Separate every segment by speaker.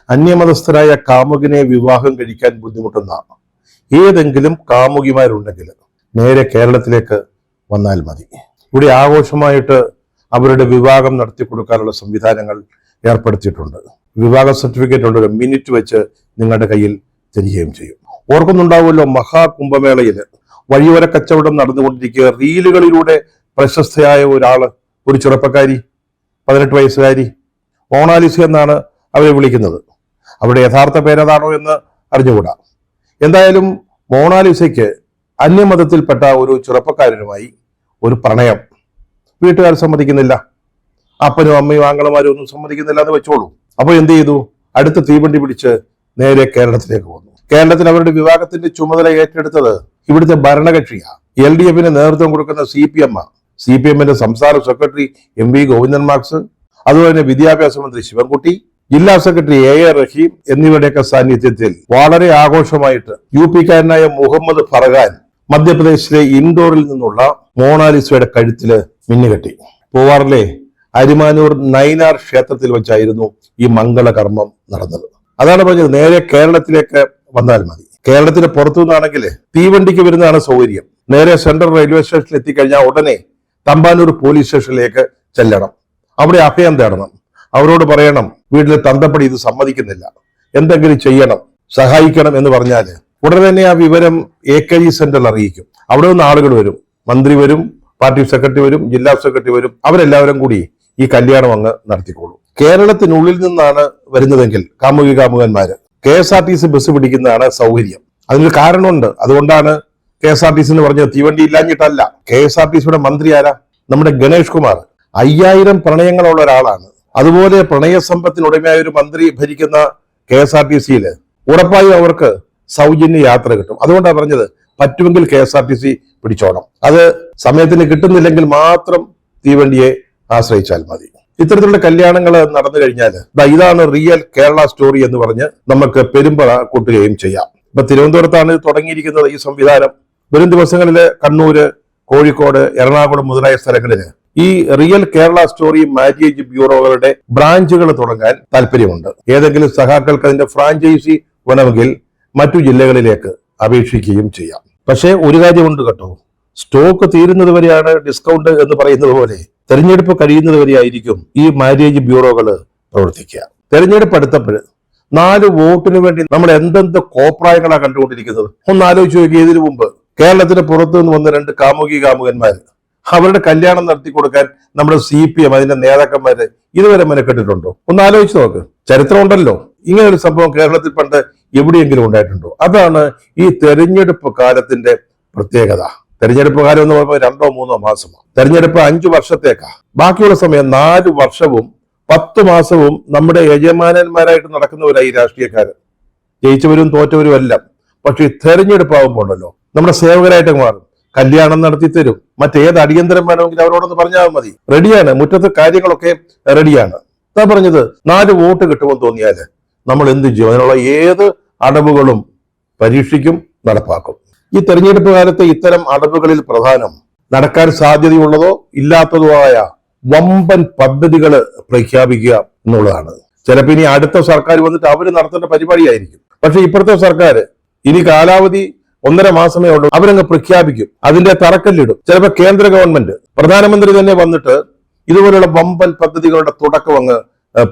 Speaker 1: അന്യമതസ്ഥരായ കാമുകിനെ വിവാഹം കഴിക്കാൻ ബുദ്ധിമുട്ടുന്ന ഏതെങ്കിലും കാമുകിമാരുണ്ടെങ്കിൽ നേരെ കേരളത്തിലേക്ക് വന്നാൽ മതി. ഇവിടെ ആഘോഷമായിട്ട് അവരുടെ വിവാഹം നടത്തി കൊടുക്കാനുള്ള സംവിധാനങ്ങൾ ഏർപ്പെടുത്തിയിട്ടുണ്ട്. വിവാഹ സർട്ടിഫിക്കറ്റ് ഉണ്ട്, മിനിറ്റ് വെച്ച് നിങ്ങളുടെ കയ്യിൽ തരികയും ചെയ്യും. ഓർക്കുന്നുണ്ടാവുമല്ലോ, മഹാകുംഭമേളയിൽ വഴിയോര കച്ചവടം നടന്നുകൊണ്ടിരിക്കുക, റീലുകളിലൂടെ പ്രശസ്തയായ ഒരു ചെറുപ്പക്കാരി, 18 വയസ്സുകാരി, മോണാലിസ എന്നാണ് അവരെ വിളിക്കുന്നത്. അവരുടെ യഥാർത്ഥ പേരതാണോ എന്ന് അറിഞ്ഞുകൂടാ. എന്തായാലും മോണാലിസയ്ക്ക് അന്യമതത്തിൽപ്പെട്ട ഒരു ചെറുപ്പക്കാരനുമായി ഒരു പ്രണയം. വീട്ടുകാർ സമ്മതിക്കുന്നില്ല, അപ്പനും അമ്മയും ആങ്ങളമാരും ഒന്നും സമ്മതിക്കുന്നില്ല എന്ന് വെച്ചോളൂ. അപ്പൊ എന്ത് ചെയ്തു? അടുത്ത തീവണ്ടി പിടിച്ച് നേരെ കേരളത്തിലേക്ക് വന്നു. കേരളത്തിൽ അവരുടെ വിവാഹത്തിന്റെ ചുമതല ഏറ്റെടുത്തത് ഇവിടുത്തെ ഭരണകക്ഷിയാണ്. LDFന് നേതൃത്വം കൊടുക്കുന്ന CPM. CPMന്റെ സംസ്ഥാന സെക്രട്ടറി MV ഗോവിന്ദൻ മാർക്സ്, അതുപോലെ തന്നെ വിദ്യാഭ്യാസ മന്ത്രി ശിവൻകുട്ടി, ജില്ലാ സെക്രട്ടറി AR റഹീം എന്നിവരുടെയൊക്കെ സാന്നിധ്യത്തിൽ വളരെ ആഘോഷമായിട്ട് UP-കാരനായ മുഹമ്മദ് ഫർഹാൻ മധ്യപ്രദേശിലെ ഇൻഡോറിൽ നിന്നുള്ള മോണാലിസയുടെ കഴുത്തില് മിന്നുകെട്ടി. പൂവാറിലെ അരിമാനൂർ നൈനാർ ക്ഷേത്രത്തിൽ വെച്ചായിരുന്നു ഈ മംഗളകർമ്മം നടന്നത്. അതാണ് പറഞ്ഞത്, നേരെ കേരളത്തിലേക്ക് വന്നാൽ മതി. കേരളത്തിന് പുറത്തു നിന്നാണെങ്കിൽ തീവണ്ടിക്ക് വരുന്നതാണ് സൗകര്യം. നേരെ സെൻട്രൽ റെയിൽവേ സ്റ്റേഷനിൽ എത്തിക്കഴിഞ്ഞാൽ ഉടനെ തമ്പാനൂർ പോലീസ് സ്റ്റേഷനിലേക്ക് ചെല്ലണം. അവിടെ അഭയം തേടണം. അവരോട് പറയണം, വീട്ടിലെ തന്തപ്പടി ഇത് സമ്മതിക്കുന്നില്ല, എന്തെങ്കിലും ചെയ്യണം, സഹായിക്കണം എന്ന് പറഞ്ഞാൽ ഉടനെ തന്നെ ആ വിവരം AKG സെന്ററിൽ അറിയിക്കും. അവിടെ നിന്ന് ആളുകൾ വരും, മന്ത്രി വരും, പാർട്ടി സെക്രട്ടറി വരും, ജില്ലാ സെക്രട്ടറി വരും. അവരെല്ലാവരും കൂടി ഈ കല്യാണം അങ്ങ് നടത്തിക്കോളും. കേരളത്തിനുള്ളിൽ നിന്നാണ് വരുന്നതെങ്കിൽ കാമുകന്മാര് KSRTC ബസ് പിടിക്കുന്നതാണ് സൗകര്യം. അതിനൊരു കാരണമുണ്ട്. അതുകൊണ്ടാണ് KSRTC എന്ന് പറഞ്ഞത്. തീവണ്ടി ഇല്ലാഞ്ഞിട്ടല്ല. KSRTCയുടെ മന്ത്രി ആരാ? നമ്മുടെ ഗണേഷ് കുമാർ. 5000 പ്രണയങ്ങളുള്ള ഒരാളാണ്. അതുപോലെ പ്രണയസമ്പത്തിനുടമയായ ഒരു മന്ത്രി ഭരിക്കുന്ന KSRTCയിൽ ഉറപ്പായും അവർക്ക് സൗജന്യ യാത്ര കിട്ടും. അതുകൊണ്ടാണ് പറഞ്ഞത്, പറ്റുമെങ്കിൽ KSRTC പിടിച്ചോണം. അത് സമയത്തിന് കിട്ടുന്നില്ലെങ്കിൽ മാത്രം തീവണ്ടിയെ ആശ്രയിച്ചാൽ മതി. ഇത്തരത്തിലുള്ള കല്യാണങ്ങൾ നടന്നു കഴിഞ്ഞാൽ ഇതാണ് റിയൽ കേരള സ്റ്റോറി എന്ന് പറഞ്ഞ് നമുക്ക് പെരുമ്പറ കൂട്ടുകയും ചെയ്യാം. ഇപ്പൊ തിരുവനന്തപുരത്താണ് തുടങ്ങിയിരിക്കുന്നത് ഈ സംവിധാനം. വരും ദിവസങ്ങളില് കണ്ണൂര്, കോഴിക്കോട്, എറണാകുളം മുതലായ സ്ഥലങ്ങളില് ഈ റിയൽ കേരള സ്റ്റോറി മാരേജ് ബ്യൂറോകളുടെ ബ്രാഞ്ചുകൾ തുടങ്ങാൻ താല്പര്യമുണ്ട്. ഏതെങ്കിലും സഹാക്കൾക്ക് അതിന്റെ ഫ്രാഞ്ചൈസി വേണമെങ്കിൽ മറ്റു ജില്ലകളിലേക്ക് അപേക്ഷിക്കുകയും ചെയ്യാം. പക്ഷേ ഒരു കാര്യമുണ്ട് കേട്ടോ, സ്റ്റോക്ക് തീരുന്നത് വരെയാണ് ഡിസ്കൗണ്ട് എന്ന് പറയുന്നത് പോലെ തെരഞ്ഞെടുപ്പ് കഴിയുന്നത് വരെയായിരിക്കും ഈ മാരേജ് ബ്യൂറോകൾ പ്രവർത്തിക്കുക. തെരഞ്ഞെടുപ്പ് അടുത്തപ്പോൾ 4 വോട്ടിന് വേണ്ടി നമ്മൾ എന്തെന്ത് കോപ്രായങ്ങളാണ് കണ്ടുകൊണ്ടിരിക്കുന്നത്. ഒന്ന് ആലോചിച്ച് നോക്കി. ഇതിനു മുമ്പ് കേരളത്തിന് പുറത്തു നിന്ന് വന്ന 2 കാമുകന്മാർ അവരുടെ കല്യാണം നടത്തി കൊടുക്കാൻ നമ്മുടെ CPM അതിന്റെ നേതാക്കന്മാര് ഇതുവരെ മെനക്കെട്ടിട്ടുണ്ടോ? ഒന്ന് ആലോചിച്ച് നോക്ക്. ചരിത്രം ഉണ്ടല്ലോ, ഇങ്ങനെ ഒരു സംഭവം കേരളത്തിൽ പണ്ട് എവിടെയെങ്കിലും ഉണ്ടായിട്ടുണ്ടോ? അതാണ് ഈ തെരഞ്ഞെടുപ്പ് കാലത്തിന്റെ പ്രത്യേകത. തെരഞ്ഞെടുപ്പ് കാലം എന്ന് പറയുമ്പോൾ 2-3 മാസമാണ്. തെരഞ്ഞെടുപ്പ് 5 വർഷത്തേക്കാ. ബാക്കിയുള്ള സമയം 4 വർഷവും 10 മാസവും നമ്മുടെ യജമാനന്മാരായിട്ട് നടക്കുന്നവരായി രാഷ്ട്രീയക്കാര്. ജയിച്ചവരും തോറ്റവരും എല്ലാം. പക്ഷെ തെരഞ്ഞെടുപ്പ് ആകുമ്പോണ്ടല്ലോ നമ്മുടെ സേവകരായിട്ട് മാറും. കല്യാണം നടത്തി തരും, മറ്റേത് അടിയന്തരം വേണമെങ്കിൽ അവരോടൊന്ന് പറഞ്ഞാൽ മതി, റെഡിയാണ്. മുറ്റത്തെ കാര്യങ്ങളൊക്കെ റെഡിയാണ്. ഞാൻ പറഞ്ഞത് 4 വോട്ട് കിട്ടുമെന്ന് തോന്നിയാല് നമ്മൾ എന്ത് ചെയ്യും? അതിനുള്ള ഏത് അടവുകളും പരീക്ഷിക്കും, നടപ്പാക്കും. ഈ തെരഞ്ഞെടുപ്പ് കാലത്ത് ഇത്തരം അടവുകളിൽ പ്രധാനം നടക്കാൻ സാധ്യതയുള്ളതോ ഇല്ലാത്തതോ ആയ വമ്പൻ പദ്ധതികൾ പ്രഖ്യാപിക്കുക എന്നുള്ളതാണ്. ചിലപ്പോൾ ഇനി അടുത്ത സർക്കാർ വന്നിട്ട് അവർ നടത്തേണ്ട പരിപാടിയായിരിക്കും. പക്ഷെ ഇപ്പോഴത്തെ സർക്കാർ ഇനി കാലാവധി 1.5 മാസമേ ഉള്ളൂ. അവരങ്ങ് പ്രഖ്യാപിക്കും, അതിന്റെ തറക്കല്ലിടും. ചിലപ്പോൾ കേന്ദ്ര ഗവൺമെന്റ്, പ്രധാനമന്ത്രി തന്നെ വന്നിട്ട് ഇതുപോലുള്ള വമ്പൻ പദ്ധതികളുടെ തുടക്കം അങ്ങ്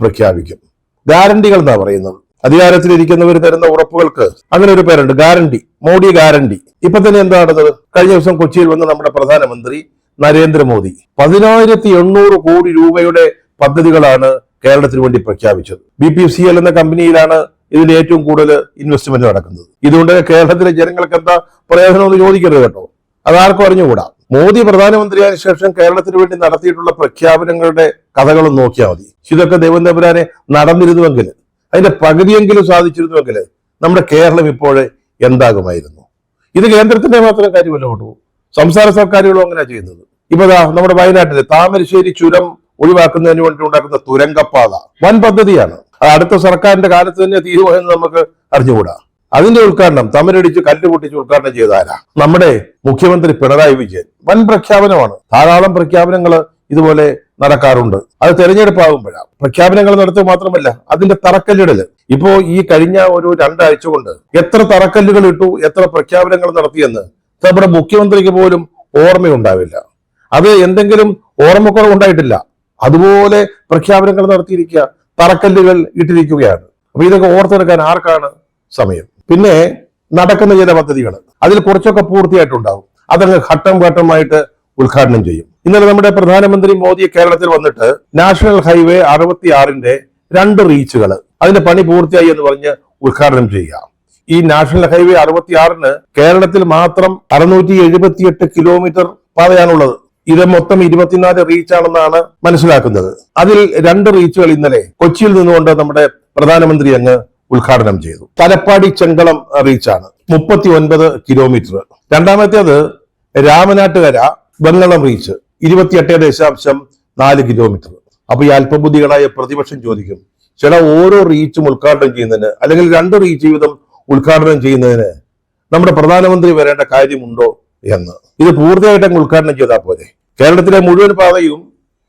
Speaker 1: പ്രഖ്യാപിക്കും. ഗ്യാരണ്ടികൾ എന്നാ പറയുന്നത്. അധികാരത്തിലിരിക്കുന്നവർ തരുന്ന ഉറപ്പുകൾക്ക് അങ്ങനെ ഒരു പേരുണ്ട്, ഗ്യാരണ്ടി. മോഡി ഗ്യാരണ്ടി. ഇപ്പൊ തന്നെ എന്താ നടന്നത്? കഴിഞ്ഞ ദിവസം കൊച്ചിയിൽ വന്ന് നമ്മുടെ പ്രധാനമന്ത്രി നരേന്ദ്രമോദി 10,800 കോടി രൂപയുടെ പദ്ധതികളാണ് കേരളത്തിന് വേണ്ടി പ്രഖ്യാപിച്ചത്. BPCL എന്ന കമ്പനിയിലാണ് ഇതിന്റെ ഏറ്റവും കൂടുതൽ ഇൻവെസ്റ്റ്മെന്റ് നടക്കുന്നത്. ഇതുകൊണ്ട് കേരളത്തിലെ ജനങ്ങൾക്ക് എന്താ പ്രയോജനം എന്ന് ചോദിക്കരുത് കേട്ടോ, അതാർക്കും അറിഞ്ഞുകൂടാ. മോദി പ്രധാനമന്ത്രിയായ ശേഷം കേരളത്തിന് വേണ്ടി നടത്തിയിട്ടുള്ള പ്രഖ്യാപനങ്ങളുടെ കഥകളും നോക്കിയാൽ മതി. ഇതൊക്കെ ദൈവം തമ്പുരാനെ നടന്നിരുന്നുവെങ്കിൽ, അതിന്റെ പകുതിയെങ്കിലും സാധിച്ചിരുന്നുവെങ്കിൽ നമ്മുടെ കേരളം ഇപ്പോഴേ എന്താകുമായിരുന്നു. ഇത് കേന്ദ്രത്തിന്റെ മാത്രം കാര്യമല്ല കേട്ടോ, സംസ്ഥാന സർക്കാരുകളും അങ്ങനെ ചെയ്യുന്നത്. ഇപ്പൊ നമ്മുടെ വയനാട്ടിലെ താമരശ്ശേരി ചുരം ഒഴിവാക്കുന്നതിന് വേണ്ടി ഉണ്ടാക്കുന്ന തുരങ്കപ്പാത വൻ പദ്ധതിയാണ്. അത് അടുത്ത സർക്കാരിന്റെ കാലത്ത് തന്നെ തീരുമാനം നമുക്ക് അറിഞ്ഞുകൂടാ. അതിന്റെ ഉദ്ഘാടനം തമിഴടിച്ച് കല്ല് പൊട്ടിച്ച് ഉദ്ഘാടനം ചെയ്താരാ? നമ്മുടെ മുഖ്യമന്ത്രി പിണറായി വിജയൻ. വൻ പ്രഖ്യാപനമാണ്. ധാരാളം പ്രഖ്യാപനങ്ങൾ ഇതുപോലെ നടക്കാറുണ്ട്. അത് തെരഞ്ഞെടുപ്പാകുമ്പോഴാണ്. പ്രഖ്യാപനങ്ങൾ നടത്തുക മാത്രമല്ല, അതിന്റെ തറക്കല്ലിടല്. ഇപ്പോ ഈ കഴിഞ്ഞ ഒരു 2 ആഴ്ച കൊണ്ട് എത്ര തറക്കല്ലുകൾ ഇട്ടു, എത്ര പ്രഖ്യാപനങ്ങൾ നടത്തിയെന്ന് നമ്മുടെ മുഖ്യമന്ത്രിക്ക് പോലും ഓർമ്മയുണ്ടാവില്ല. അത് എന്തെങ്കിലും ഓർമ്മക്കുറവുണ്ടായിട്ടില്ല, അതുപോലെ പ്രഖ്യാപനങ്ങൾ നടത്തിയിരിക്കുക, തറക്കല്ലുകൾ ഇട്ടിരിക്കുകയാണ്. അപ്പൊ ഇതൊക്കെ ഓർത്തെടുക്കാൻ ആർക്കാണ് സമയം? പിന്നെ നടക്കുന്ന ചില പദ്ധതികൾ അതിൽ കുറച്ചൊക്കെ പൂർത്തിയായിട്ടുണ്ടാവും, അതങ്ങ് ഘട്ടം ഘട്ടമായിട്ട് ഉദ്ഘാടനം ചെയ്യും. ഇന്നലെ നമ്മുടെ പ്രധാനമന്ത്രി മോദി കേരളത്തിൽ വന്നിട്ട് നാഷണൽ ഹൈവേ 66ന്റെ 2 റീച്ചുകൾ അതിന്റെ പണി പൂർത്തിയായി എന്ന് പറഞ്ഞ് ഉദ്ഘാടനം ചെയ്യുക. ഈ നാഷണൽ ഹൈവേ 66ന് കേരളത്തിൽ മാത്രം 678 കിലോമീറ്റർ പാതയാണുള്ളത്. ഇത് മൊത്തം 24 റീച്ചാണെന്നാണ് മനസ്സിലാക്കുന്നത്. അതിൽ 2 റീച്ചുകൾ ഇന്നലെ കൊച്ചിയിൽ നിന്നുകൊണ്ട് നമ്മുടെ പ്രധാനമന്ത്രി അങ്ങ് ഉദ്ഘാടനം ചെയ്തു. തലപ്പാടി ചെങ്കളം റീച്ചാണ് 39 കിലോമീറ്റർ. രണ്ടാമത്തേത് രാമനാട്ടുകര വെങ്ങളം റീച്ച് 28.4 കിലോമീറ്റർ. അപ്പൊ ഈ അല്പബുദ്ധികളായ പ്രതിപക്ഷം ചോദിക്കും, ചില ഓരോ റീച്ചും ഉദ്ഘാടനം ചെയ്യുന്നതിന്, അല്ലെങ്കിൽ 2 റീച്ച് വീതം ഉദ്ഘാടനം ചെയ്യുന്നതിന് നമ്മുടെ പ്രധാനമന്ത്രി വരേണ്ട കാര്യമുണ്ടോ എന്ന്. ഇത് പൂർത്തിയായിട്ട് ഉദ്ഘാടനം ചെയ്താൽ പോരെ? കേരളത്തിലെ മുഴുവൻ പാതയും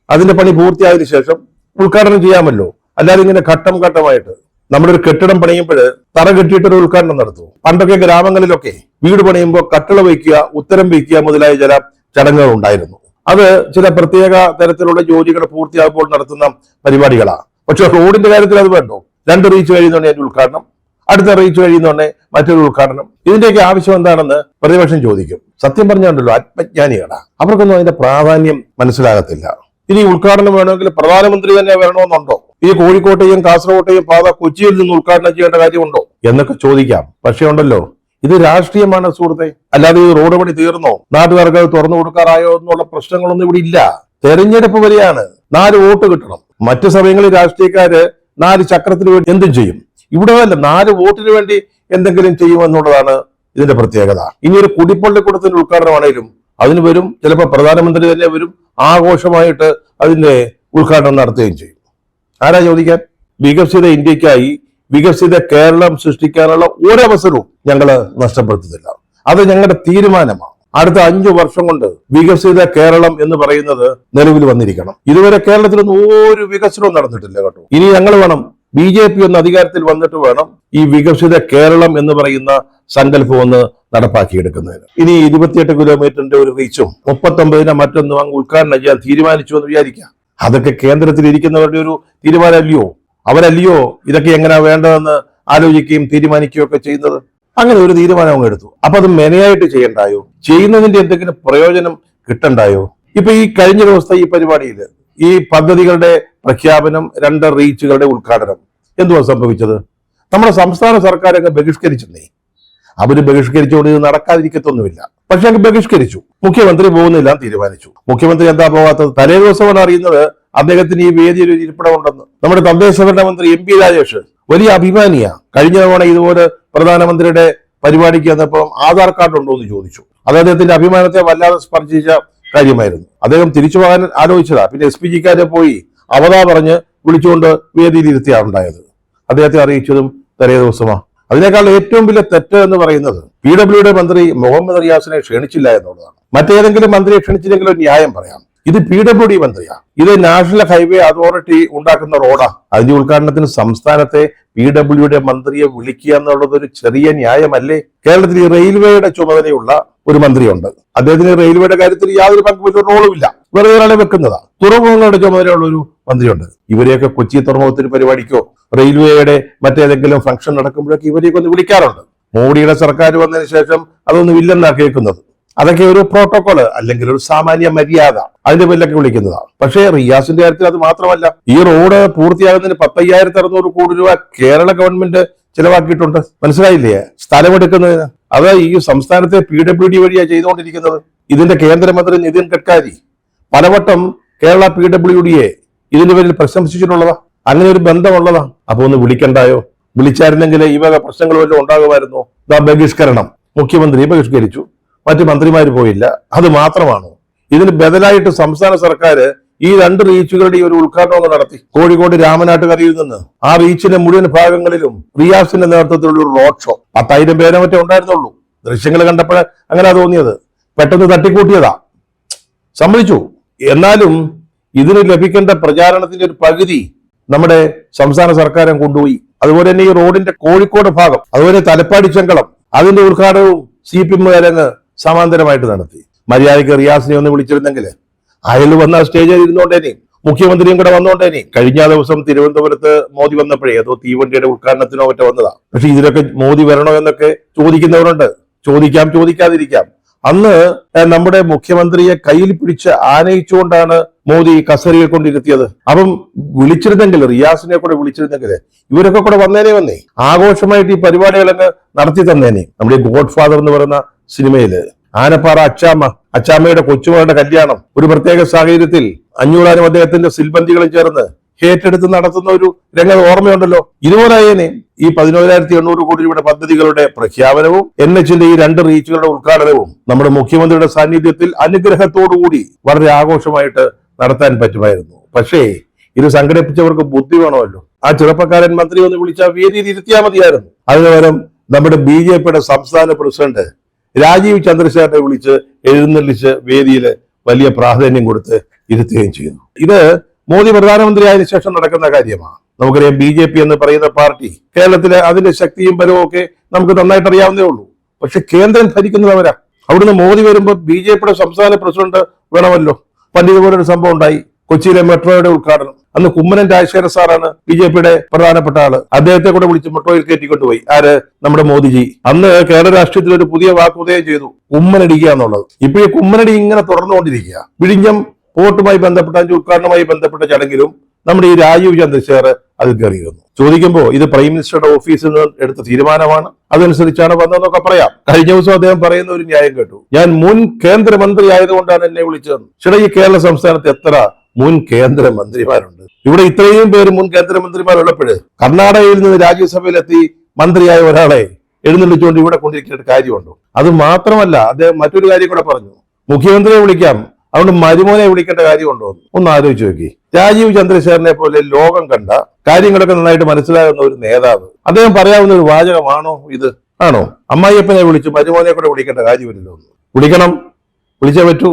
Speaker 1: അതിന്റെ പണി പൂർത്തിയായതിനു ശേഷം ഉദ്ഘാടനം ചെയ്യാമല്ലോ. അല്ലാതെ ഇങ്ങനെ ഘട്ടം ഘട്ടമായിട്ട് നമ്മളൊരു കെട്ടിടം പണിയുമ്പോൾ തറ കെട്ടിയിട്ടൊരു ഉദ്ഘാടനം നടത്തും. പണ്ടൊക്കെ ഗ്രാമങ്ങളിലൊക്കെ വീട് പണിയുമ്പോൾ കട്ടിള വയ്ക്കുക, ഉത്തരം വയ്ക്കുക മുതലായ ചില ചടങ്ങുകൾ ഉണ്ടായിരുന്നു. അത് ചില പ്രത്യേക തരത്തിലുള്ള ജോലികൾ പൂർത്തിയാകുമ്പോൾ നടത്തുന്ന പരിപാടികളാണ്. പക്ഷെ റോഡിന്റെ കാര്യത്തിൽ അത് വേണ്ടോ? 2 റീച്ച് കഴിയുന്നോണ്ട് അതിന്റെ ഉദ്ഘാടനം, അടുത്ത റീച്ച് കഴിയുന്നോണ്ട് മറ്റൊരു ഉദ്ഘാടനം. ഇതിന്റെയൊക്കെ ആവശ്യം എന്താണെന്ന് പ്രതിപക്ഷം ചോദിക്കും. സത്യം പറഞ്ഞുണ്ടല്ലോ, ആത്മജ്ഞാനികളാ, അവർക്കൊന്നും അതിന്റെ പ്രാധാന്യം മനസ്സിലാകത്തില്ല. ഇനി ഉദ്ഘാടനം വേണമെങ്കിൽ പ്രധാനമന്ത്രി തന്നെ വരണമെന്നുണ്ടോ? ഈ കോഴിക്കോട്ടെയും കാസർകോട്ടെയും പാത കൊച്ചിയിൽ നിന്ന് ഉദ്ഘാടനം ചെയ്യേണ്ട കാര്യമുണ്ടോ എന്നൊക്കെ ചോദിക്കാം. പക്ഷെ ഉണ്ടല്ലോ, ഇത് രാഷ്ട്രീയമാണ് സുഹൃത്തെ. അല്ലാതെ ഈ റോഡ് പണി തീർന്നോ, നാട്ടുകാർക്ക് തുറന്നു കൊടുക്കാറായോ എന്നുള്ള പ്രശ്നങ്ങളൊന്നും ഇവിടെ ഇല്ല. തെരഞ്ഞെടുപ്പ് വരെയാണ്. 4 വോട്ട് കിട്ടണം. മറ്റു സമയങ്ങളിൽ രാഷ്ട്രീയക്കാര് 4 ചക്രത്തിന് വേണ്ടി എന്തും ചെയ്യും. ഇവിടെ അല്ല, 4 വോട്ടിന് വേണ്ടി എന്തെങ്കിലും ചെയ്യുമെന്നുള്ളതാണ് ഇതിന്റെ പ്രത്യേകത. ഇനി ഒരു കുടിപ്പള്ളിക്കൂടത്തിന്റെ ഉദ്ഘാടനമാണേലും അതിന് വരും, ചിലപ്പോൾ പ്രധാനമന്ത്രി തന്നെ വരും, ആഘോഷമായിട്ട് അതിന്റെ ഉദ്ഘാടനം നടത്തുകയും ചെയ്യും. ആരാ ചോദിക്കാൻ? വികസിത ഇന്ത്യക്കായി വികസിത കേരളം സൃഷ്ടിക്കാനുള്ള ഒരവസരവും ഞങ്ങൾ നഷ്ടപ്പെടുത്തുന്നില്ല. അത് ഞങ്ങളുടെ തീരുമാനമാണ്. അടുത്ത 5 വർഷം കൊണ്ട് വികസിത കേരളം എന്ന് പറയുന്നത് നിലവിൽ വന്നിരിക്കണം. ഇതുവരെ കേരളത്തിലൊന്നും ഒരു വികസനവും നടന്നിട്ടില്ല കേട്ടോ. ഇനി ഞങ്ങൾ വേണം, BJP ഒന്ന് അധികാരത്തിൽ വന്നിട്ട് വേണം ഈ വികസിത കേരളം എന്ന് പറയുന്ന സങ്കല്പം ഒന്ന് നടപ്പാക്കിയെടുക്കുന്നതിന്. ഇനി 28 കിലോമീറ്ററിന്റെ ഒരു റീച്ചും 39 മറ്റൊന്നും അങ്ങ് ഉദ്ഘാടനം ചെയ്യാൻ തീരുമാനിച്ചു എന്ന് വിചാരിക്കാം. അതൊക്കെ കേന്ദ്രത്തിൽ ഇരിക്കുന്നവരുടെ ഒരു തീരുമാനമല്ലയോ? അവരല്ലയോ ഇതൊക്കെ എങ്ങനെയാ വേണ്ടതെന്ന് ആലോചിക്കുകയും തീരുമാനിക്കുകയും ഒക്കെ ചെയ്യുന്നത്? അങ്ങനെ ഒരു തീരുമാനം അങ്ങ് എടുത്തു. അപ്പൊ അത് മെനയായിട്ട് ചെയ്യണ്ടായോ? ചെയ്യുന്നതിന്റെ എന്തെങ്കിലും പ്രയോജനം കിട്ടണ്ടായോ? ഇപ്പൊ ഈ കഴിഞ്ഞ ദിവസത്തെ ഈ പരിപാടിയിൽ ഈ പദ്ധതികളുടെ പ്രഖ്യാപനം, 2 റീച്ചുകളുടെ ഉദ്ഘാടനം എന്തുവാ സംഭവിച്ചത്? നമ്മുടെ സംസ്ഥാന സർക്കാർ അങ്ങ് ബഹിഷ്കരിച്ചെന്നേ. അവര് ബഹിഷ്കരിച്ചുകൊണ്ട് ഇത് നടക്കാതിരിക്കത്തൊന്നുമില്ല. പക്ഷെ അങ്ങ് ബഹിഷ്കരിച്ചു. മുഖ്യമന്ത്രി പോകുന്നില്ല തീരുമാനിച്ചു. മുഖ്യമന്ത്രി എന്താ പോകാത്തത്? തലേ ദിവസമാണ് അറിയുന്നത് അദ്ദേഹത്തിന് ഈ വേദിയിൽ ഒരു ഇരിപ്പിടമുണ്ടെന്ന്. നമ്മുടെ തദ്ദേശഭരണ മന്ത്രി MP രാജേഷ് വലിയ അഭിമാനിയാ. കഴിഞ്ഞ തവണ ഇതുപോലെ പ്രധാനമന്ത്രിയുടെ പരിപാടിക്ക് വന്നപ്പോൾ ആധാർ കാർഡ് ഉണ്ടോ എന്ന് ചോദിച്ചു. അത് അദ്ദേഹത്തിന്റെ അഭിമാനത്തെ വല്ലാതെ സ്പർശിച്ച കാര്യമായിരുന്നു. അദ്ദേഹം തിരിച്ചു പോകാൻ ആലോചിച്ചതാ. പിന്നെ SPGക്കാരെ പോയി അവതാ പറഞ്ഞ് വിളിച്ചുകൊണ്ട് വേദിയിൽ ഇരുത്തിയാണ് ഉണ്ടായത്. അദ്ദേഹത്തെ അറിയിച്ചതും തലേ ദിവസമാണ്. അതിനേക്കാൾ ഏറ്റവും വലിയ തെറ്റ് എന്ന് പറയുന്നത് PWD മന്ത്രി മുഹമ്മദ് റിയാസിനെ ക്ഷണിച്ചില്ല എന്നുള്ളതാണ്. മറ്റേതെങ്കിലും മന്ത്രിയെ ക്ഷണിച്ചില്ലെങ്കിലും ന്യായം പറയാം. ഇത് PWD മന്ത്രിയാ. ഇത് നാഷണൽ ഹൈവേ അതോറിറ്റി ഉണ്ടാക്കുന്ന റോഡാ. അതിന്റെ ഉദ്ഘാടനത്തിന് സംസ്ഥാനത്തെ PWD മന്ത്രിയെ വിളിക്കുക എന്നുള്ളത് ഒരു ചെറിയ ന്യായമല്ലേ? കേരളത്തിൽ ഈ റെയിൽവേയുടെ ചുമതലയുള്ള ഒരു മന്ത്രിയുണ്ട്. അദ്ദേഹത്തിന് റെയിൽവേയുടെ കാര്യത്തിൽ യാതൊരു പങ്കും റോളുമില്ല, വെറുതെ ഒരാളെ വെക്കുന്നതാ. തുറമുഖങ്ങളുടെ ചുമതലയുള്ള ഒരു മന്ത്രിയുണ്ട്. ഇവരെയൊക്കെ കൊച്ചി തുറമുഖത്തിന് പരിപാടിക്കോ റെയിൽവേയുടെ മറ്റേതെങ്കിലും ഫംഗ്ഷൻ നടക്കുമ്പോഴൊക്കെ ഇവരെയൊക്കെ ഒന്ന് വിളിക്കാറുണ്ട്. മോഡിയുടെ സർക്കാർ വന്നതിന് ശേഷം അതൊന്നും ഇല്ലെന്നാ കേൾക്കുന്നത്. അതൊക്കെ ഒരു പ്രോട്ടോകോള്, അല്ലെങ്കിൽ ഒരു സാമാന്യ മര്യാദ, അതിന്റെ പേരിലൊക്കെ വിളിക്കുന്നതാണ്. പക്ഷേ റിയാസിന്റെ കാര്യത്തിൽ അത് മാത്രമല്ല. ഈ റോഡ് പൂർത്തിയാകുന്നതിന് 10,600 കോടി രൂപ കേരള ഗവൺമെന്റ് ചിലവാക്കിയിട്ടുണ്ട്. മനസ്സിലായില്ലേ? സ്ഥലമെടുക്കുന്നതിന്. അത് ഈ സംസ്ഥാനത്തെ PWD വഴിയാണ് ചെയ്തുകൊണ്ടിരിക്കുന്നത്. ഇതിന്റെ കേന്ദ്രമന്ത്രി നിതിൻ ഗഡ്കരി പലവട്ടം കേരള PWDയെ ഇതിന്റെ പേരിൽ പ്രശംസിച്ചിട്ടുള്ളതാ. അങ്ങനെ ഒരു ബന്ധമുള്ളതാ. അപ്പൊ ഒന്ന് വിളിക്കണ്ടായോ? വിളിച്ചായിരുന്നെങ്കിൽ ഈ വക പ്രശ്നങ്ങൾ വല്ലതും ഉണ്ടാകുമായിരുന്നു. ബഹിഷ്കരണം, മുഖ്യമന്ത്രി ബഹിഷ്കരിച്ചു, മറ്റു മന്ത്രിമാർ പോയില്ല. അത് മാത്രമാണോ? ഇതിന് ബദലായിട്ട് സംസ്ഥാന സർക്കാർ ഈ 2 റീച്ചുകളുടെ ഒരു ഉദ്ഘാടനം നടത്തി. കോഴിക്കോട് രാമനാട്ടുകരയിൽ നിന്ന് ആ റീച്ചിന്റെ മുഴുവൻ ഭാഗങ്ങളിലും റിയാസിന്റെ നേതൃത്വത്തിലുള്ള ഒരു റോഡ് ഷോ. 10,000 പേരെ മറ്റേ ഉണ്ടായിരുന്നുള്ളൂ. ദൃശ്യങ്ങൾ കണ്ടപ്പോൾ അങ്ങനെ തോന്നിയത്. പെട്ടെന്ന് തട്ടിക്കൂട്ടിയതാ, സമ്മതിച്ചു. എന്നാലും ഇതിന് ലഭിക്കേണ്ട പ്രചാരണത്തിന്റെ ഒരു പകുതി നമ്മുടെ സംസ്ഥാന സർക്കാരും കൊണ്ടുപോയി. അതുപോലെ തന്നെ ഈ റോഡിന്റെ കോഴിക്കോട് ഭാഗം, അതുപോലെ തലപ്പാടി ചെങ്കളം, അതിന്റെ ഉദ്ഘാടനവും CPM സമാന്തരമായിട്ട് നടത്തി. മര്യാദയ്ക്ക് റിയാസിനെ ഒന്ന് വിളിച്ചിരുന്നെങ്കിൽ അയാൾ വന്ന സ്റ്റേജിൽ ഇരുന്നോണ്ടേനെ, മുഖ്യമന്ത്രിയും കൂടെ വന്നോണ്ടേനെ. കഴിഞ്ഞ ദിവസം തിരുവനന്തപുരത്ത് മോദി വന്നപ്പോഴേ ഏതോ തീവണ്ടിയുടെ ഉദ്ഘാടനത്തിനോ മറ്റോ വന്നതാ. പക്ഷെ ഇതിലൊക്കെ മോദി വരണോ എന്നൊക്കെ ചോദിക്കുന്നവരുണ്ട്. ചോദിക്കാം, ചോദിക്കാതിരിക്കാം. അന്ന് നമ്മുടെ മുഖ്യമന്ത്രിയെ കയ്യിൽ പിടിച്ച് ആനയിച്ചുകൊണ്ടാണ് മോദി കസേരയിൽ കൊണ്ടിരുത്തിയത്. അപ്പം വിളിച്ചിരുന്നെങ്കിൽ, റിയാസിനെ കൂടെ വിളിച്ചിരുന്നെങ്കിൽ ഇവരൊക്കെ കൂടെ വന്നേ ആഘോഷമായിട്ട് ഈ പരിപാടികളൊക്കെ നടത്തി തന്നേനെ. നമ്മുടെ ഗോഡ് ഫാദർ എന്ന് പറയുന്ന സിനിമയില് ആനപ്പാറ അച്ചാമ്മയുടെ കൊച്ചുമകളുടെ കല്യാണം ഒരു പ്രത്യേക സാഹചര്യത്തിൽ 500 അദ്ദേഹത്തിന്റെ സിൽബന്തികളും ചേർന്ന് ഏറ്റെടുത്ത് നടത്തുന്ന ഒരു രംഗം ഓർമ്മയുണ്ടല്ലോ. ഇതുപോലെ ഈ 11,800 കോടി രൂപയുടെ പദ്ധതികളുടെ പ്രഖ്യാപനവും NHന്റെ ഈ 2 റീച്ചുകളുടെ ഉദ്ഘാടനവും നമ്മുടെ മുഖ്യമന്ത്രിയുടെ സാന്നിധ്യത്തിൽ അനുഗ്രഹത്തോടുകൂടി വളരെ ആഘോഷമായിട്ട് നടത്താൻ പറ്റുമായിരുന്നു. പക്ഷേ ഇത് സംഘടിപ്പിച്ചവർക്ക് ബുദ്ധി വേണമല്ലോ. ആ ചെറുപ്പക്കാരൻ മന്ത്രി ഒന്ന് വിളിച്ചാൽ വേദിയിൽ ഇരുത്തിയാൽ മതിയായിരുന്നു. അതിനുപകരം നമ്മുടെ BJPയുടെ സംസ്ഥാന പ്രസിഡന്റ് രാജീവ് ചന്ദ്രശേഖരനെ വിളിച്ച് എഴുന്നള്ളിച്ച് വേദിയിൽ വലിയ പ്രാധാന്യം കൊടുത്ത് ഇരുത്തുകയും ചെയ്യുന്നു. ഇത് മോദി പ്രധാനമന്ത്രിയായതിനു ശേഷം നടക്കുന്ന കാര്യമാണ്. നമുക്കറിയാം BJP എന്ന് പറയുന്ന പാർട്ടി കേരളത്തിലെ അതിന്റെ ശക്തിയും ബലവും ഒക്കെ നമുക്ക് നന്നായിട്ട് അറിയാവുന്നേ ഉള്ളൂ. പക്ഷെ കേന്ദ്രം ഭരിക്കുന്നവരാ. അവിടുന്ന് മോദി വരുമ്പോൾ BJPയുടെ സംസ്ഥാന പ്രസിഡന്റ് വേണമല്ലോ. പണ്ട് ഇതുപോലൊരു സംഭവം ഉണ്ടായി. കൊച്ചിയിലെ മെട്രോയുടെ ഉദ്ഘാടനം. അന്ന് കുമ്മനം രാജശേഖര സാറാണ് BJPയുടെ പ്രധാനപ്പെട്ട ആള്. അദ്ദേഹത്തെ കൂടെ വിളിച്ച് മെട്രോയിൽ കയറ്റിക്കൊണ്ടുപോയി. ആര്? നമ്മുടെ മോദിജി. അന്ന് കേരള രാഷ്ട്രീയത്തിൽ ഒരു പുതിയ വാക്കുദയം ചെയ്തു, കുമ്മനടിക്കുക എന്നുള്ളത്. ഇപ്പൊ ഈ കുമ്മനടി ഇങ്ങനെ തുടർന്നുകൊണ്ടിരിക്കുക. വിഴിഞ്ഞം പോർട്ടുമായി ബന്ധപ്പെട്ട ഉദ്ഘാടനവുമായി ബന്ധപ്പെട്ട ചടങ്ങിലും നമ്മുടെ ഈ രാജീവ് ചന്ദ്രശേഖർ അതിൽ കയറിയിരുന്നു. ചോദിക്കുമ്പോൾ ഇത് പ്രൈം മിനിസ്റ്ററുടെ ഓഫീസിൽ നിന്ന് എടുത്ത തീരുമാനമാണ്, അതനുസരിച്ചാണ് വന്നതെന്നൊക്കെ പറയാം. കഴിഞ്ഞ ദിവസം അദ്ദേഹം പറയുന്ന ഒരു ന്യായം കേട്ടു, ഞാൻ മുൻ കേന്ദ്രമന്ത്രി ആയതുകൊണ്ടാണ് എന്നെ വിളിച്ചത്. ചേട്ടാ, ഈ കേരള സംസ്ഥാനത്ത് എത്ര മുൻ കേന്ദ്രമന്ത്രിമാരുണ്ട്? ഇവിടെ ഇത്രയും പേര് മുൻ കേന്ദ്രമന്ത്രിമാരുള്ളപ്പോഴ് കർണാടകയിൽ നിന്ന് രാജ്യസഭയിലെത്തി മന്ത്രിയായ ഒരാളെ എഴുന്നള്ളിച്ചുകൊണ്ട് ഇവിടെ കൊണ്ടിരിക്കേണ്ട കാര്യമുണ്ടോ? അത് മാത്രമല്ല, അദ്ദേഹം മറ്റൊരു കാര്യം കൂടെ പറഞ്ഞു, മുഖ്യമന്ത്രിയെ വിളിക്കാം, അതുകൊണ്ട് മരുമോനെ വിളിക്കേണ്ട കാര്യമുണ്ടോ? ഒന്ന് ആലോചിച്ച് നോക്കി. രാജീവ് ചന്ദ്രശേഖരനെ പോലെ ലോകം കണ്ട കാര്യങ്ങളൊക്കെ നന്നായിട്ട് മനസ്സിലാകുന്ന ഒരു നേതാവ്, അദ്ദേഹം പറയാവുന്ന ഒരു വാചകമാണോ ഇത്? ആണോ? അമ്മായിയപ്പനെ വിളിച്ച് മരുമോനെ കൂടെ വിളിക്കേണ്ട കാര്യമില്ലല്ലോ. വിളിക്കണം, വിളിച്ചേ പറ്റൂ.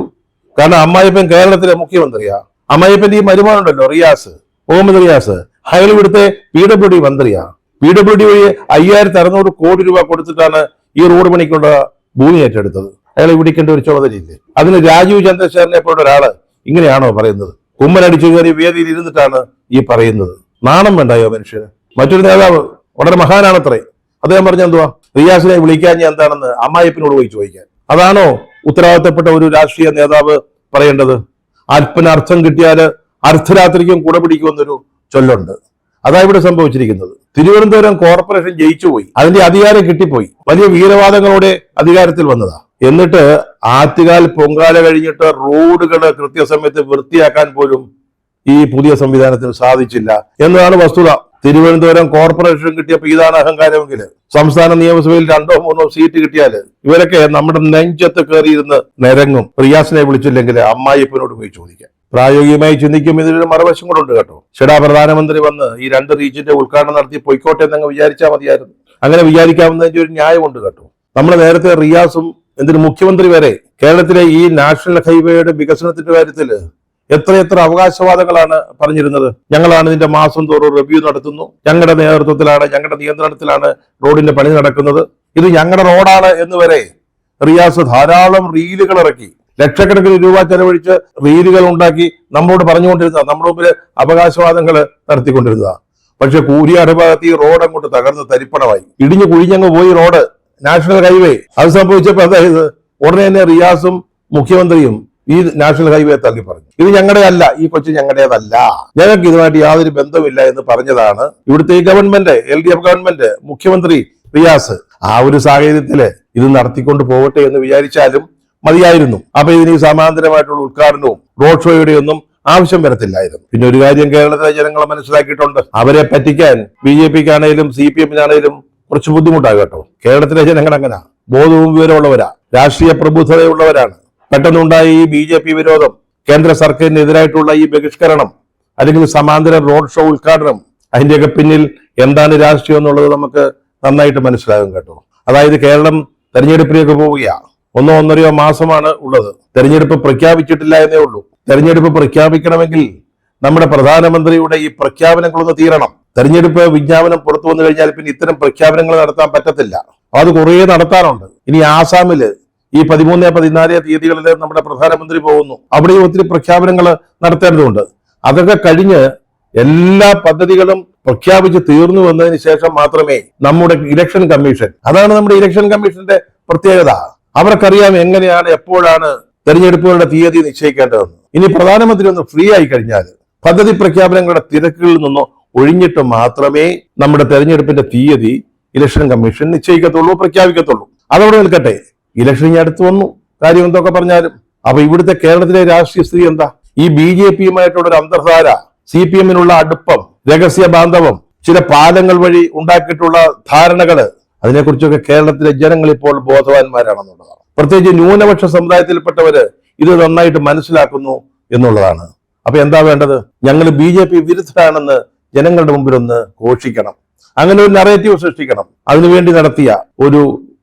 Speaker 1: കാരണം അമ്മായിപ്പൻ കേരളത്തിലെ മുഖ്യമന്ത്രിയാ. അമ്മായിപ്പന്റെ ഈ മരുമോനുണ്ടല്ലോ, മുഹമ്മദ് റിയാസ്, അയാൾ ഇവിടുത്തെ PWD മന്ത്രിയാ. PWD വഴി 5,600 കോടി രൂപ കൊടുത്തിട്ടാണ് ഈ റോഡ് പണിക്കുള്ള ഭൂമി ഏറ്റെടുത്തത്. അയാൾ വിളിക്കേണ്ട ഒരു ചുമതലയില്ലേ? അതിന് രാജീവ് ചന്ദ്രശേഖരനെ പോലെ ഒരാള് ഇങ്ങനെയാണോ പറയുന്നത്? കുമ്മനടിച്ചു കയറി വേദിയിൽ ഇരുന്നിട്ടാണ് ഈ പറയുന്നത്. നാണം വേണ്ടായോ മനുഷ്യന്? മറ്റൊരു നേതാവ് വളരെ മഹാനാണത്രേ. അദ്ദേഹം പറഞ്ഞ എന്തുവാ, റിയാസിനെ വിളിക്കാൻ ഞാൻ എന്താണെന്ന് അമ്മായിപ്പിനോട് പോയി ചോദിക്കാൻ. അതാണോ ഉത്തരവാദിത്തപ്പെട്ട ഒരു രാഷ്ട്രീയ നേതാവ് പറയേണ്ടത്? അല്പനർത്ഥം കിട്ടിയാല് അർദ്ധരാത്രിക്കും കൂടെ പിടിക്കുമെന്നൊരു ചൊല്ലുണ്ട്. അതാ ഇവിടെ സംഭവിച്ചിരിക്കുന്നത്. തിരുവനന്തപുരം കോർപ്പറേഷൻ ജയിച്ചുപോയി, അതിന്റെ അധികാരം കിട്ടിപ്പോയി, വലിയ വീരവാദങ്ങളോടെ അധികാരത്തിൽ വന്നതാ. എന്നിട്ട് ആറ്റുകാൽ പൊങ്കാല കഴിഞ്ഞിട്ട് റോഡുകൾ കൃത്യസമയത്ത് വൃത്തിയാക്കാൻ പോലും ഈ പുതിയ സംവിധാനത്തിന് സാധിച്ചില്ല എന്നതാണ് വസ്തുത. തിരുവനന്തപുരം കോർപ്പറേഷൻ കിട്ടിയപ്പോൾ ഇതാണ് അഹങ്കാരമെങ്കിൽ സംസ്ഥാന നിയമസഭയിൽ 2 or 3 സീറ്റ് കിട്ടിയാൽ ഇവരൊക്കെ നമ്മുടെ നെഞ്ചത്ത് കയറിയിരുന്ന് നിരങ്ങും. റിയാസിനെ വിളിച്ചില്ലെങ്കിൽ അമ്മായിപ്പനോട് പോയി ചോദിക്കാം. പ്രായോഗികമായി ചിന്തിക്കും ഇതിനൊരു മറുവശം കൂടെ ഉണ്ട് കേട്ടോ. ചേടാ, പ്രധാനമന്ത്രി വന്ന് ഈ 2 റീച്ചിന്റെ ഉദ്ഘാടനം നടത്തി പൊയ്ക്കോട്ടെ എന്നങ്ങ് വിചാരിച്ചാൽ മതിയായിരുന്നു. അങ്ങനെ വിചാരിക്കാവുന്നതിന്റെ ഒരു ന്യായമുണ്ട് കേട്ടോ. നമ്മൾ നേരത്തെ റിയാസും മുഖ്യമന്ത്രി വരെ കേരളത്തിലെ ഈ നാഷണൽ ഹൈവേയുടെ വികസനത്തിന്റെ കാര്യത്തിൽ എത്രയെത്ര അവകാശവാദങ്ങളാണ് പറഞ്ഞിരുന്നത്. ഞങ്ങളാണ് ഇതിന്റെ മാസം തോറും റിവ്യൂ നടത്തുന്നു, ഞങ്ങളുടെ നേതൃത്വത്തിലാണ്, ഞങ്ങളുടെ നിയന്ത്രണത്തിലാണ് റോഡിന്റെ പണി നടക്കുന്നത്, ഇത് ഞങ്ങളുടെ റോഡാണ് എന്ന് വരെ റിയാസ് ധാരാളം റീലുകൾ ഇറക്കി ലക്ഷക്കണക്കിന് രൂപ ചെലവഴിച്ച് റീലുകൾ ഉണ്ടാക്കി നമ്മളോട് പറഞ്ഞുകൊണ്ടിരുന്ന, നമ്മുടെ മുമ്പിൽ അവകാശവാദങ്ങൾ നടത്തിക്കൊണ്ടിരുന്നതാ. പക്ഷെ കൂരിയാട് ഭാഗത്ത് ഈ റോഡ് അങ്ങോട്ട് തകർന്ന് തരിപ്പണമായി, ഇടിഞ്ഞു കുഴിഞ്ഞങ്ങ് പോയി റോഡ്, നാഷണൽ ഹൈവേ. അത് സംഭവിച്ചപ്പോ അതായത് ഉടനെ തന്നെ റിയാസും മുഖ്യമന്ത്രിയും ഈ നാഷണൽ ഹൈവേ തള്ളി പറഞ്ഞു, ഇത് ഞങ്ങളുടെ അല്ല, ഈ കൊച്ചി ഞങ്ങളുടേതല്ല, ഞങ്ങൾക്ക് ഇതുമായിട്ട് യാതൊരു ബന്ധമില്ല എന്ന് പറഞ്ഞതാണ് ഇവിടുത്തെ ഈ ഗവൺമെന്റ്, LDF ഗവൺമെന്റ്, മുഖ്യമന്ത്രി റിയാസ്. ആ ഒരു സാഹചര്യത്തില് ഇത് നടത്തിക്കൊണ്ട് പോകട്ടെ എന്ന് വിചാരിച്ചാലും മതിയായിരുന്നു. അപ്പൊ ഇതിന് സമാന്തരമായിട്ടുള്ള ഉദ്ഘാടനവും റോഡ് ഷോയുടെ ഒന്നും ആവശ്യം വരത്തില്ലായിരുന്നു. പിന്നെ ഒരു കാര്യം കേരളത്തിലെ ജനങ്ങൾ മനസ്സിലാക്കിയിട്ടുണ്ട്, അവരെ പറ്റിക്കാൻ BJPക്കാണേലും CPMനാണേലും കുറച്ച് ബുദ്ധിമുട്ടാണ് കേട്ടോ. കേരളത്തിലെ ജനങ്ങൾ അങ്ങനെ ബോധവും വിവരമുള്ളവരാ, രാഷ്ട്രീയ പ്രബുദ്ധതയുള്ളവരാണ്. പെട്ടെന്നുണ്ടായ ഈ BJP വിരോധം, കേന്ദ്ര സർക്കാരിനെതിരായിട്ടുള്ള ഈ ബഹിഷ്കരണം, അല്ലെങ്കിൽ സമാന്തര റോഡ് ഷോ ഉദ്ഘാടനം, അതിന്റെയൊക്കെ പിന്നിൽ എന്താണ് രാഷ്ട്രീയം എന്നുള്ളത് നമുക്ക് നന്നായിട്ട് മനസ്സിലാകും കേട്ടോ. അതായത് കേരളം തെരഞ്ഞെടുപ്പിലേക്ക് പോവുകയാണ്. 1-1.5 മാസമാണ് ഉള്ളത്. തെരഞ്ഞെടുപ്പ് പ്രഖ്യാപിച്ചിട്ടില്ല എന്നേ ഉള്ളൂ. തെരഞ്ഞെടുപ്പ് പ്രഖ്യാപിക്കണമെങ്കിൽ നമ്മുടെ പ്രധാനമന്ത്രിയുടെ ഈ പ്രഖ്യാപനങ്ങളൊന്ന് തീരണം. തെരഞ്ഞെടുപ്പ് വിജ്ഞാപനം പുറത്തു വന്നു കഴിഞ്ഞാൽ പിന്നെ ഇത്തരം പ്രഖ്യാപനങ്ങൾ നടത്താൻ പറ്റത്തില്ല. അത് കുറേ നടത്താനുണ്ട്. ഇനി ആസാമില് ഈ 13, 14 തീയതികളിൽ നമ്മുടെ പ്രധാനമന്ത്രി പോകുന്നു. അവിടെയും ഒത്തിരി പ്രഖ്യാപനങ്ങൾ നടത്തേണ്ടതുണ്ട്. അതൊക്കെ കഴിഞ്ഞ് എല്ലാ പദ്ധതികളും പ്രഖ്യാപിച്ച് തീർന്നു വന്നതിന് ശേഷം മാത്രമേ നമ്മുടെ ഇലക്ഷൻ കമ്മീഷൻ, അതാണ് നമ്മുടെ ഇലക്ഷൻ കമ്മീഷന്റെ പ്രത്യേകത, അവർക്കറിയാം എങ്ങനെയാണ് എപ്പോഴാണ് തെരഞ്ഞെടുപ്പുകളുടെ തീയതി നിശ്ചയിക്കേണ്ടതെന്ന്. ഇനി പ്രധാനമന്ത്രി ഒന്ന് ഫ്രീ ആയി കഴിഞ്ഞാൽ പദ്ധതി പ്രഖ്യാപനങ്ങളുടെ തിരക്കുകളിൽ നിന്നോ ഒഴിഞ്ഞിട്ട് മാത്രമേ നമ്മുടെ തെരഞ്ഞെടുപ്പിന്റെ തീയതി ഇലക്ഷൻ കമ്മീഷൻ നിശ്ചയിക്കത്തുള്ളൂ, പ്രഖ്യാപിക്കത്തുള്ളൂ. അതവിടെ നിൽക്കട്ടെ, ഇലക്ഷൻ ഇനി അടുത്ത് വന്നു, കാര്യം എന്തൊക്കെ പറഞ്ഞാലും. അപ്പൊ ഇവിടുത്തെ കേരളത്തിലെ രാഷ്ട്രീയ സ്ഥിതി എന്താ? ഈ BJP-യുമായിട്ടുള്ള ഒരു അന്തർധാര, CPM-നുള്ള അടുപ്പം, രഹസ്യ ബാന്ധവം, ചില പാലങ്ങൾ വഴി ഉണ്ടാക്കിയിട്ടുള്ള ധാരണകള്, അതിനെക്കുറിച്ചൊക്കെ കേരളത്തിലെ ജനങ്ങൾ ഇപ്പോൾ ബോധവാന്മാരാണെന്നുള്ളതാണ്. പ്രത്യേകിച്ച് ന്യൂനപക്ഷ സമുദായത്തിൽപ്പെട്ടവര് ഇത് നന്നായിട്ട് മനസ്സിലാക്കുന്നു എന്നുള്ളതാണ്. അപ്പൊ എന്താ വേണ്ടത്? ഞങ്ങൾ BJP വിരുദ്ധരാണെന്ന് ജനങ്ങളുടെ മുമ്പിൽ ഒന്ന് ഘോഷിക്കണം. അങ്ങനെ ഒരു നറേറ്റീവ് സൃഷ്ടിക്കണം. അതിനുവേണ്ടി നടത്തിയ ഒരു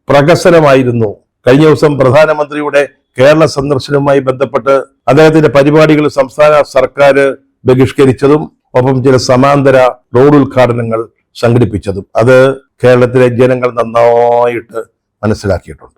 Speaker 1: പ്രകസനമായിരുന്നു കഴിഞ്ഞ ദിവസം പ്രധാനമന്ത്രിയുടെ കേരള സന്ദർശനവുമായി ബന്ധപ്പെട്ട് അദ്ദേഹത്തിന്റെ പരിപാടികൾ സംസ്ഥാന സർക്കാർ ബഹിഷ്കരിച്ചതും ഒപ്പം ചില സമാന്തര റോഡ് ഉദ്ഘാടനങ്ങൾ സംഘടിപ്പിച്ചതും. അത് കേരളത്തിലെ ജനങ്ങൾ നന്നായിട്ട് മനസ്സിലാക്കിയിട്ടുണ്ട്.